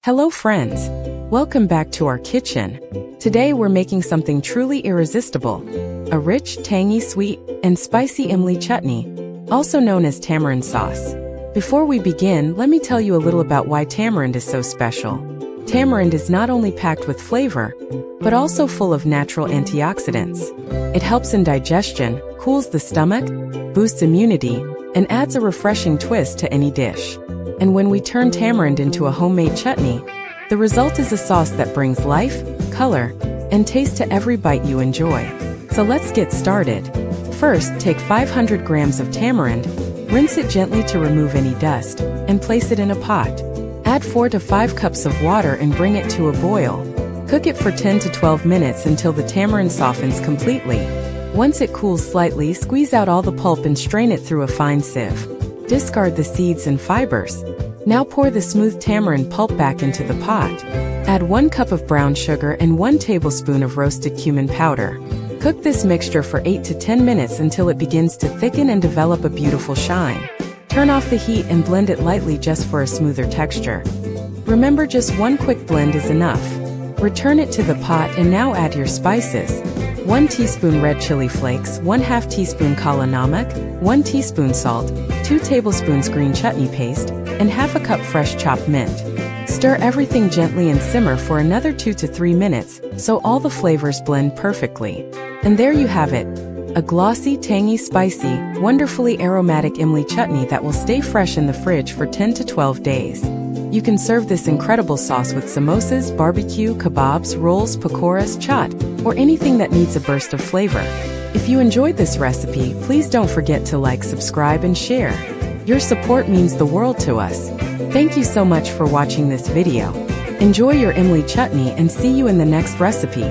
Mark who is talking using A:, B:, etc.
A: Hello friends! Welcome back to our kitchen. Today we're making something truly irresistible. A rich, tangy, sweet, and spicy Imli Chutney, also known as tamarind sauce. Before we begin, let me tell you a little about why tamarind is so special. Tamarind is not only packed with flavor, but also full of natural antioxidants. It helps in digestion, cools the stomach, boosts immunity, and adds a refreshing twist to any dish. And when we turn tamarind into a homemade chutney, the result is a sauce that brings life, color, and taste to every bite you enjoy. So let's get started. First, take 500 grams of tamarind, rinse it gently to remove any dust, and place it in a pot. Add 4 to 5 cups of water and bring it to a boil. Cook it for 10 to 12 minutes until the tamarind softens completely. Once it cools slightly, squeeze out all the pulp and strain it through a fine sieve. Discard the seeds and fibers. Now pour the smooth tamarind pulp back into the pot. Add 1 cup of brown sugar and 1 tablespoon of roasted cumin powder. Cook this mixture for 8 to 10 minutes until it begins to thicken and develop a beautiful shine. Turn off the heat and blend it lightly just for a smoother texture. Remember, just 1 quick blend is enough. Return it to the pot and now add your spices. 1 teaspoon red chili flakes, 1/2 teaspoon kala namak, 1 teaspoon salt, 2 tablespoons green chutney paste, and 1/2 cup fresh chopped mint. Stir everything gently and simmer for another 2 to 3 minutes so all the flavors blend perfectly. And there you have it, a glossy, tangy, spicy, wonderfully aromatic Imli chutney that will stay fresh in the fridge for 10 to 12 days. You can serve this incredible sauce with samosas, barbecue, kebabs, rolls, pakoras, chaat, or anything that needs a burst of flavor. If you enjoyed this recipe, please don't forget to like, subscribe, and share. Your support means the world to us. Thank you so much for watching this video. Enjoy your Imli chutney and see you in the next recipe.